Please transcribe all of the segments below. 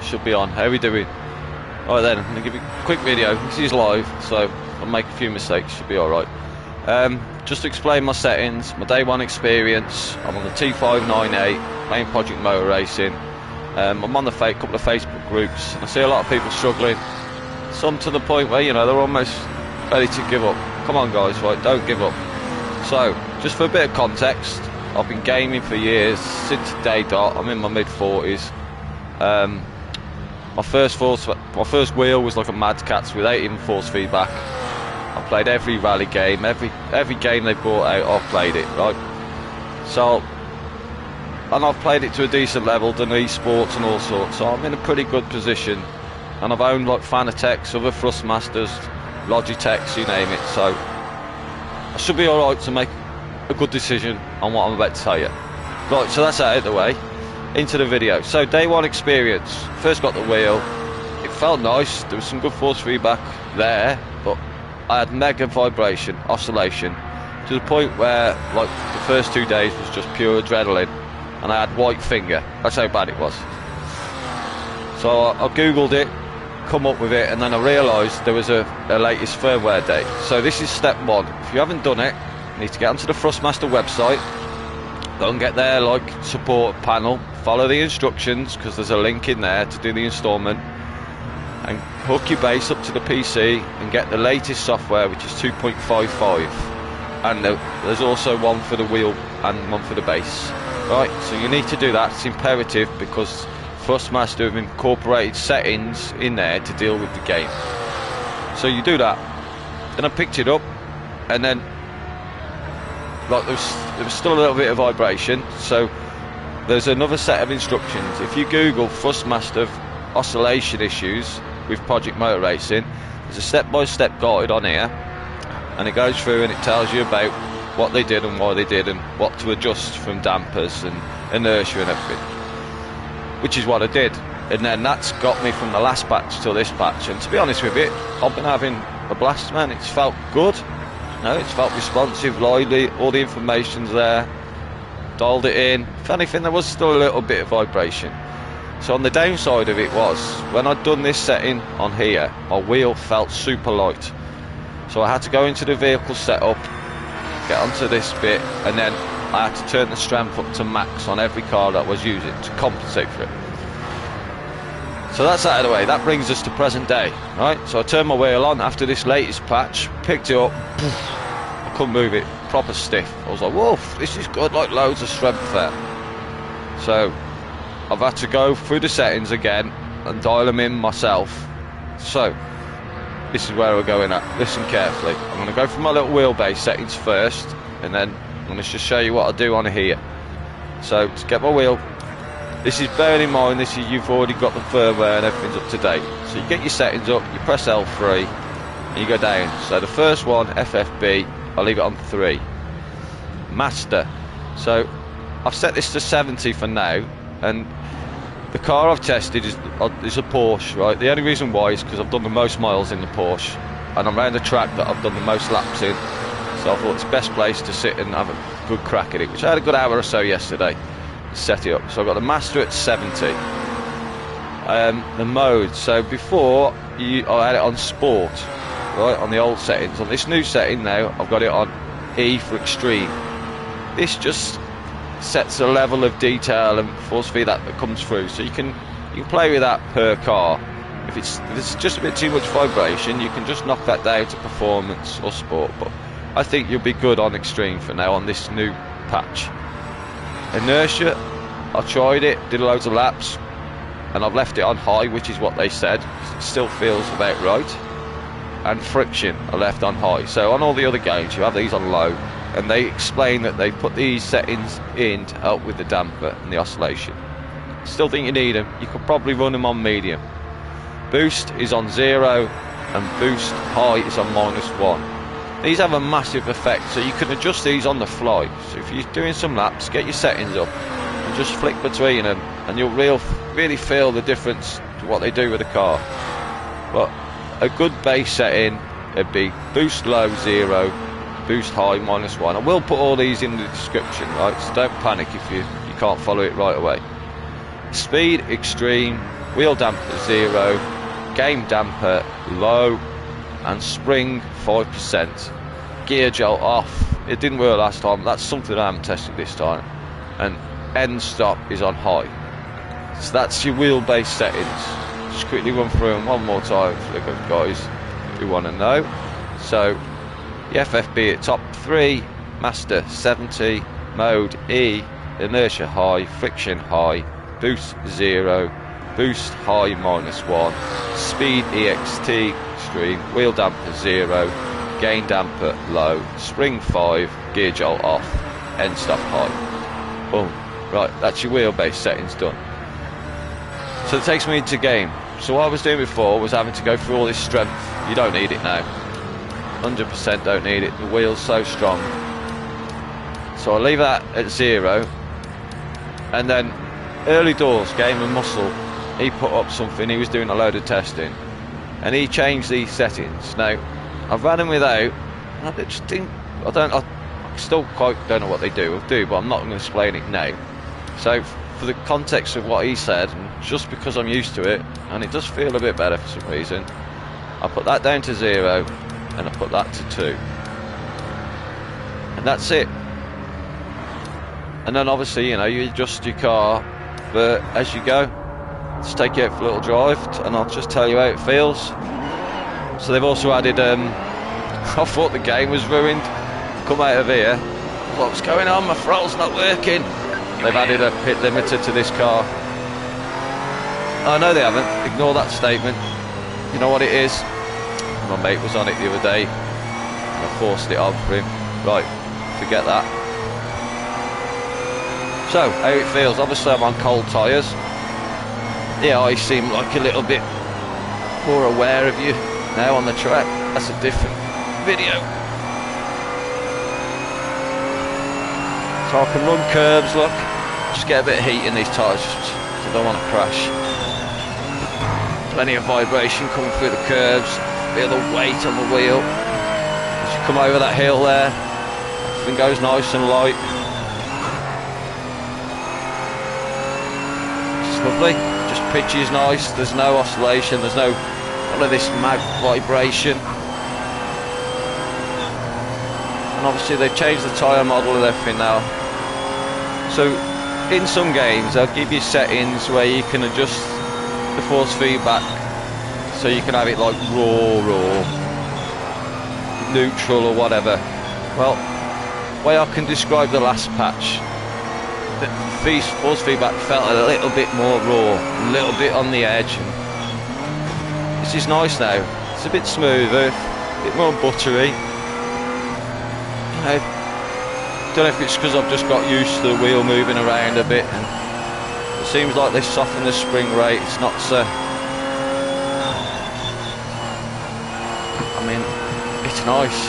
should be on. How are we doing? Alright then, I'm going to give you a quick video. This is live, so I'll make a few mistakes, should be alright. Just to explain my settings, my day one experience. I'm on the T598, playing Project Motor Racing. I'm on the couple of Facebook groups. I see a lot of people struggling. Some to the point where, you know, they're almost ready to give up. Come on guys, right, don't give up. So, just for a bit of context, I've been gaming for years, since day dot. I'm in my mid-40s. My first wheel was like a Mad Catz without even force feedback. I played every rally game, every game they brought out, I've played it, right? So, and I've played it to a decent level, done esports and all sorts, so I'm in a pretty good position. And I've owned like Fanatec's, other Thrustmasters, Logitech's, you name it, so I should be alright to make a good decision on what I'm about to tell you. Right, so that's out of the way. Into the video. So day one experience. First got the wheel. It felt nice. There was some good force feedback there, but I had mega vibration, oscillation, to the point where like the first 2 days was just pure adrenaline, and I had white finger. That's how bad it was. So I googled it, come up with it, and then I realised there was a latest firmware date. So this is step one. If you haven't done it, you need to get onto the Thrustmaster website, go and get their like support panel, follow the instructions because there's a link in there to do the installment, and hook your base up to the PC and get the latest software, which is 2.55, and there's also one for the wheel and one for the base. Right, so you need to do that. It's imperative because Thrustmaster have incorporated settings in there to deal with the game. So you do that. Then I picked it up, and then like there was still a little bit of vibration, so there's another set of instructions. If you Google Thrustmaster oscillation issues with Project Motor Racing, there's a step-by-step guide on here, and it goes through and it tells you about what they did and why they did and what to adjust from dampers and inertia and everything, which is what I did. And then that's got me from the last patch to this patch, and to be honest with you, I've been having a blast, man. It's felt good. No, it's felt responsive, lively, all the information's there, dialed it in. If anything, there was still a little bit of vibration. So on the downside of it was, when I'd done this setting on here, my wheel felt super light. So I had to go into the vehicle setup, get onto this bit, and then I had to turn the strength up to max on every car that I was using to compensate for it. So that's out of the way. That brings us to present day, right? So I turned my wheel on after this latest patch, picked it up, I couldn't move it, proper stiff. I was like, whoa, this is good, like loads of strength there. So I've had to go through the settings again and dial them in myself. So this is where we're going at. Listen carefully. I'm going to go through my little wheelbase settings first, and then I'm going to just show you what I do on here. So to get my wheel, this is, bearing in mind, this is, you've already got the firmware and everything's up to date. So you get your settings up, you press L3 and you go down. So the first one, FFB, I'll leave it on 3. Master. So I've set this to 70 for now, and the car I've tested is a Porsche, right? The only reason why is because I've done the most miles in the Porsche, and I'm around the track that I've done the most laps in. So I thought it's the best place to sit and have a good crack at it, which I had a good hour or so yesterday. Set it up. So I've got the Master at 70. The mode. So before I had it on Sport, right, on the old settings. On this new setting now, I've got it on E for Extreme. This just sets a level of detail and force feed that comes through. So you can play with that per car. If it's just a bit too much vibration, you can just knock that down to Performance or Sport. But I think you'll be good on Extreme for now on this new patch. Inertia, I tried it, did loads of laps, and I've left it on high, which is what they said. It still feels about right. And friction, I left on high. So on all the other games, you have these on low, and they explain that they put these settings in to help with the damper and the oscillation. Still think you need them. You could probably run them on medium. Boost is on 0, and boost high is on -1. These have a massive effect, so you can adjust these on the fly. So if you're doing some laps, get your settings up and just flick between them, and you'll really feel the difference to what they do with the car. But a good base setting would be boost low 0, boost high -1. I will put all these in the description, right? So don't panic if you can't follow it right away. Speed extreme, wheel damper 0, game damper low, and spring 5%. Gear jolt off. It didn't work last time. That's something I haven't tested this time. And end stop is on high. So that's your wheelbase settings. Just quickly run through them one more time for the good guys who want to know. So the FFB at top 3, master 70, mode E, inertia high, friction high, boost 0, boost high -1, speed EXT extreme, wheel damper 0, gain damper low, spring 5, gear jolt off, end stop high. Boom. Right, that's your wheelbase settings done. So it takes me into game. So what I was doing before was having to go through all this strength. You don't need it now. 100% don't need it. The wheel's so strong. So I'll leave that at 0. And then early doors, Game and Muscle, he put up something. He was doing a load of testing, and he changed these settings. Now I've ran them without. I just didn't. I still quite don't know what they do, but I'm not going to explain it now. So for the context of what he said, and just because I'm used to it, and it does feel a bit better for some reason, I put that down to 0, and I put that to 2, and that's it. And then obviously, you know, you adjust your car, but as you go, just take you out for a little drive, and I'll just tell you how it feels. So they've also added, I thought the game was ruined. Come out of here, what's going on? My throttle's not working. They've added a pit limiter to this car. Oh no, they haven't. Ignore that statement. You know what it is? My mate was on it the other day, and I forced it on for him. Right, forget that. So, how it feels? Obviously I'm on cold tyres. Yeah, I seem like a little bit more aware of you now on the track. That's a different video. So I can run curves, look. Just get a bit of heat in these tyres, just I don't want to crash. Plenty of vibration coming through the curves. Feel the weight on the wheel. As you come over that hill there, everything goes nice and light. It's lovely. Just pitch is nice. There's no oscillation. There's no all of this mad vibration. And obviously they've changed the tyre model and everything now. So in some games they'll give you settings where you can adjust the force feedback, so you can have it like raw, neutral or whatever. Well, the way I can describe the last patch, the force feedback felt a little bit more raw, a little bit on the edge. And this is nice now. It's a bit smoother, a bit more buttery. I don't know if it's because I've just got used to the wheel moving around a bit, and it seems like they soften the spring rate. It's not so. I mean, it's nice.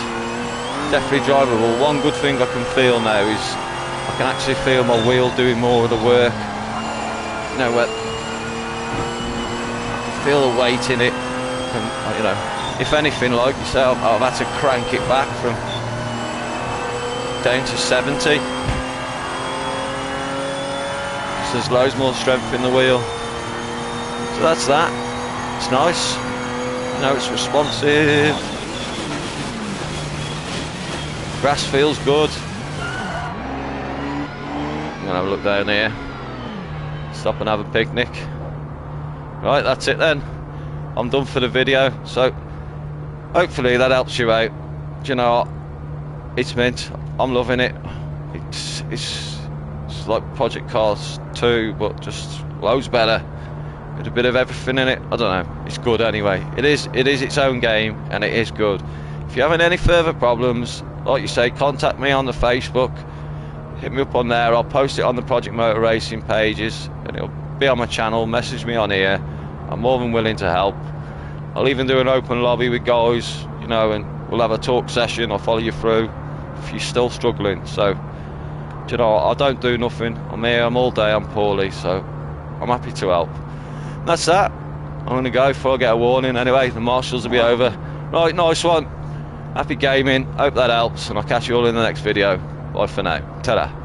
Definitely drivable. One good thing I can feel now is I can actually feel my wheel doing more of the work. You know, where feel the weight in it. And, you know, if anything, like you say, I've had to crank it back from down to 70. So there's loads more strength in the wheel. So that's that. It's nice. You know, it's responsive. Grass feels good. I'm gonna have a look down here. Stop and have a picnic. Right, that's it then. I'm done for the video. So hopefully that helps you out. Do you know what? It's mint. I'm loving it. It's like Project Cars 2, but just loads better. With a bit of everything in it. I don't know. It's good anyway. It is its own game, and it is good. If you're having any further problems, like you say, contact me on the Facebook. Hit me up on there. I'll post it on the Project Motor Racing pages, and it'll be on my channel. Message me on here. I'm more than willing to help. I'll even do an open lobby with guys, you know, and we'll have a talk session. I'll follow you through if you're still struggling. So, do you know, I don't do nothing. I'm here. I'm all day. I'm poorly, so I'm happy to help. And that's that. I'm going to go before I get a warning. Anyway, the marshals will be over. Right, nice one. Happy gaming. Hope that helps, and I'll catch you all in the next video. Bye for now. Ta-da.